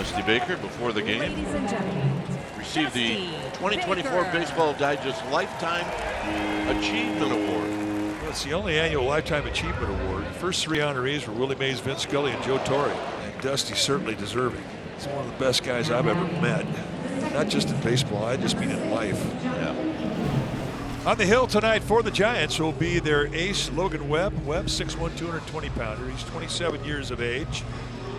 Dusty Baker, before the game, Ladies and gentlemen, received the Dusty 2024 Baker. Baseball Digest Lifetime Achievement Award. Well, it's the only annual Lifetime Achievement Award. The first three honorees were Willie Mays, Vince Scully, and Joe Torre. And Dusty's certainly deserving. He's one of the best guys I've ever met. Not just in baseball, I just mean in life. Yeah. On the hill tonight for the Giants will be their ace, Logan Webb. Webb, 6'1", 220-pounder. He's 27 years of age.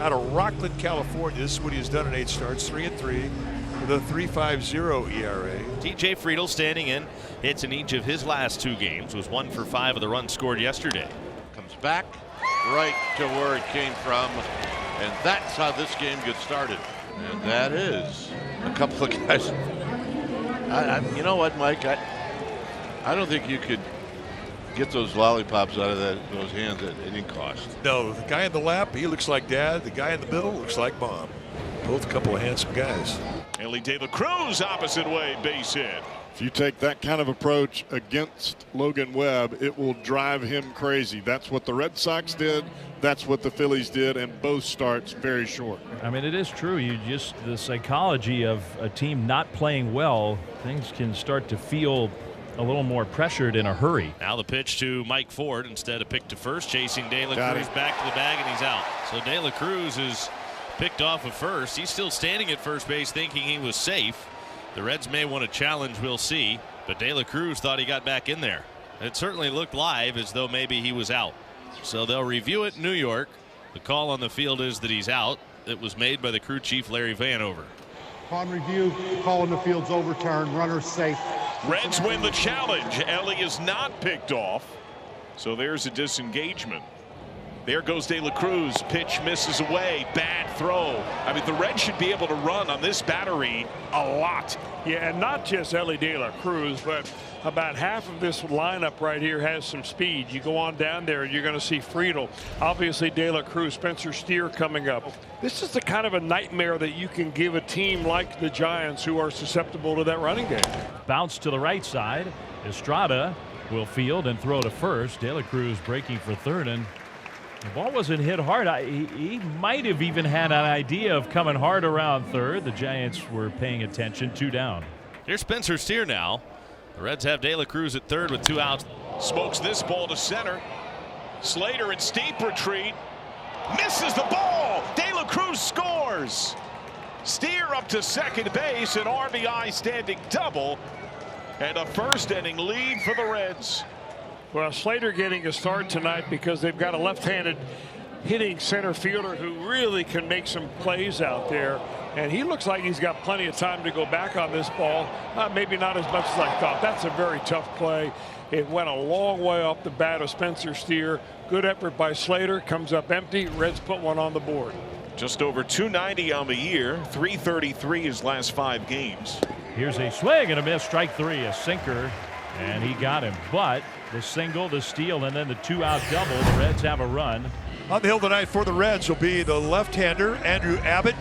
Out of Rockland, California. This is what he has done in 8 starts, 3-3, with a 3.50 ERA. TJ Friedel standing in. Hits in each of his last 2 games. Was 1 for 5 of the runs scored yesterday. Comes back right to where it came from, and that's how this game gets started. And that is a couple of guys. You know what, Mike? I don't think you could get those lollipops out of those hands at any cost. No, the guy in the lap, he looks like Dad. The guy in the middle looks like Mom. Both a couple of handsome guys. Ellie De La Cruz opposite way, base hit. If you take that kind of approach against Logan Webb, it will drive him crazy. That's what the Red Sox did. That's what the Phillies did, and both starts very short. I mean, it is true. The psychology of a team not playing well, things can start to feel a little more pressured in a hurry. Now the pitch to Mike Ford instead of pick to first, chasing De La Cruz back to the bag, and he's out. So De La Cruz is picked off of first. He's still standing at first base thinking he was safe. The Reds may want to challenge, we'll see, but De La Cruz thought he got back in there. It certainly looked live as though maybe he was out. So they'll review it in New York. The call on the field is that he's out. It was made by the crew chief, Larry Vanover. Upon review, call on the field's overturned, runner safe. Reds win the challenge. Ellie is not picked off. So there's a disengagement. There goes De La Cruz. Pitch misses away. Bad throw. I mean, the Reds should be able to run on this battery a lot. Yeah, and not just Ellie De La Cruz, but about half of this lineup right here has some speed. You go on down there, you're going to see Friedel. Obviously, De La Cruz, Spencer Steer coming up. This is the kind of a nightmare that you can give a team like the Giants who are susceptible to that running game. Bounce to the right side. Estrada will field and throw to first. De La Cruz breaking for third, and the ball wasn't hit hard. He might have even had an idea of coming hard around third. The Giants were paying attention. 2 down. Here's Spencer Steer now. The Reds have De La Cruz at third with 2 outs. Smokes this ball to center. Slater in steep retreat. Misses the ball. De La Cruz scores. Steer up to second base, an RBI standing double, and a first inning lead for the Reds. Well, Slater getting a start tonight because they've got a left-handed hitting center fielder who really can make some plays out there. And he looks like he's got plenty of time to go back on this ball. Maybe not as much as I thought. That's a very tough play. It went a long way off the bat of Spencer Steer. Good effort by Slater. Comes up empty. Reds put one on the board. Just over 290 on the year. 333 his last 5 games. Here's a swing and a miss. Strike 3, a sinker, and he got him. But the single, the steal, and then the 2-out double. The Reds have a run. On the hill tonight for the Reds will be the left-hander, Andrew Abbott.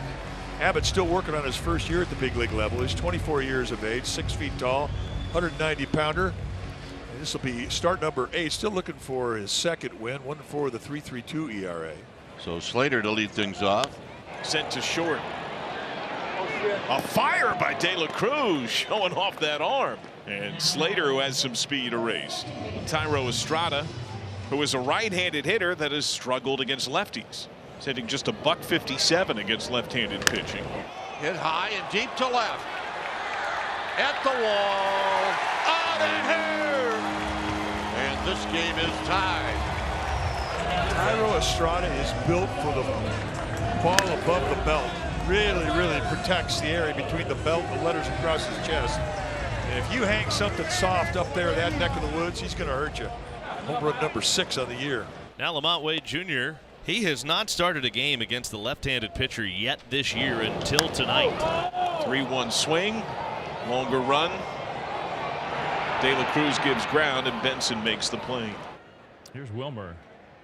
Abbott's still working on his first year at the big league level. He's 24 years of age, 6 feet tall, 190-pounder. This will be start number 8. Still looking for his second win, 1-4 with a 3.32 ERA. So Slater to lead things off. Sent to short. A fire by De La Cruz, showing off that arm. And Slater, who has some speed, erased. Tyro Estrada, who is a right-handed hitter that has struggled against lefties, hitting just a $157 against left-handed pitching. Hit high and deep to left. At the wall. Out and here. And this game is tied. Tyro Estrada is built for the ball above the belt. Really protects the area between the belt and the letters across his chest. And if you hang something soft up there, that neck of the woods, he's going to hurt you. Home run number 6 on the year. Now Lamont Wade Jr. He has not started a game against the left-handed pitcher yet this year until tonight. 3-1 swing, longer run. De La Cruz gives ground, and Benson makes the play. Here's Wilmer.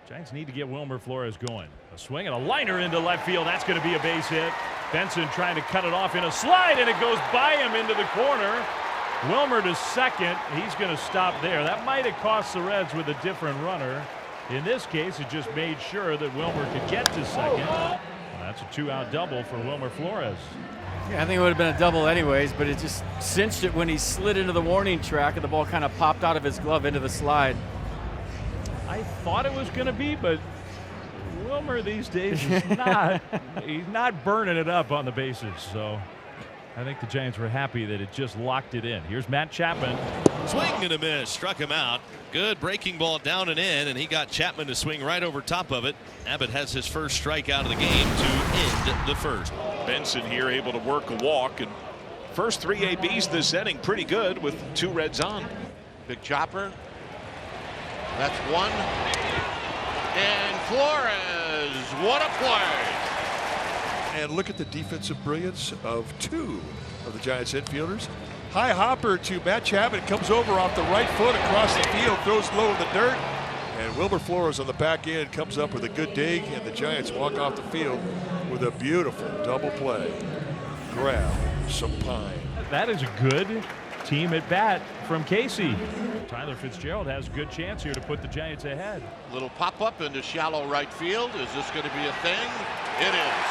Giants need to get Wilmer Flores going. A swing and a liner into left field. That's going to be a base hit. Benson trying to cut it off in a slide, and it goes by him into the corner. Wilmer to second. He's going to stop there. That might have cost the Reds with a different runner. In this case, it just made sure that Wilmer could get to second. And that's a a 2-out double for Wilmer Flores. Yeah, I think it would have been a double anyways, but it just cinched it when he slid into the warning track and the ball kind of popped out of his glove into the slide. I thought it was going to be, but Wilmer these days is not. He's not burning it up on the bases, so I think the Giants were happy that it just locked it in. Here's Matt Chapman. Swing and a miss. Struck him out. Good breaking ball down and in, and he got Chapman to swing right over top of it. Abbott has his first strikeout of the game to end the first. Benson here able to work a walk, and first 3 ABs this inning pretty good with 2 Reds on. Big chopper. That's one. And Flores, what a play. And look at the defensive brilliance of 2 of the Giants infielders. High hopper to Matt Chapman, comes over off the right foot across the field, throws low in the dirt. And Wilmer Flores on the back end comes up with a good dig, and the Giants walk off the field with a beautiful double play. Grab some pine. That is a good team at bat from Casey. Tyler Fitzgerald has a good chance here to put the Giants ahead. Little pop up into shallow right field. Is this going to be a thing? It is.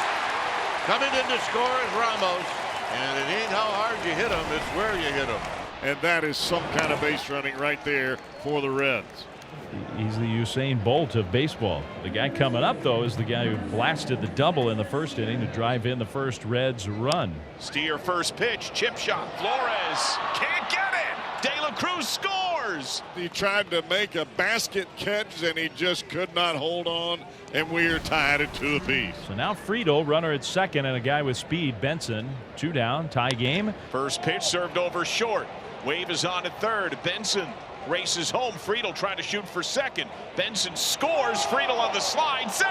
Coming in to score is Ramos. And it ain't how hard you hit him, it's where you hit him. And that is some kind of base running right there for the Reds. He's the Usain Bolt of baseball. The guy coming up, though, is the guy who blasted the double in the first inning to drive in the first Reds run. Steer first pitch, chip shot. Flores can't get it. De La Cruz scores. He tried to make a basket catch, and he just could not hold on, and we are tied at 2 apiece. So now Friedel, runner at second, and a guy with speed, Benson. 2 down, tie game. First pitch served over short. Wave is on at third. Benson races home. Friedel trying to shoot for second. Benson scores. Friedel on the slide. Safe.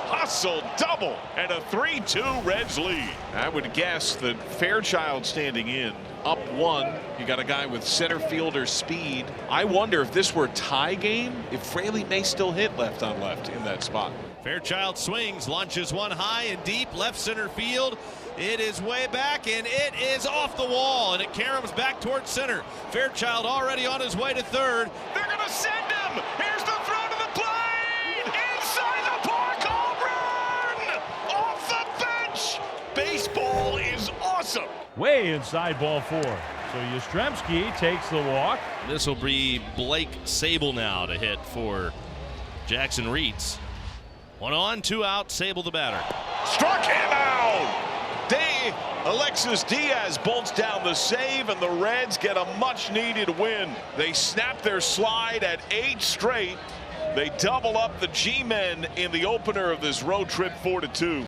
Hustle double and a 3-2 Reds lead. I would guess that Fairchild standing in up 1. You got a guy with center fielder speed. I wonder if this were a tie game, if Fraley may still hit left on left in that spot. Fairchild swings, launches one high and deep left center field. It is way back, and it is off the wall, and it caroms back towards center. Fairchild already on his way to third. They're going to send him. Here's the throw to the plate. Inside the park, home run. Off the bench. Baseball is awesome. Way inside ball 4. So Yastrzemski takes the walk. This will be Blake Sable now to hit for Jackson Reitz. 1 on, 2 out. Sable the batter. Struck him out. Alexis Diaz bolts down the save, and the Reds get a much-needed win. They snap their slide at 8 straight. They double up the G-men in the opener of this road trip 4-2.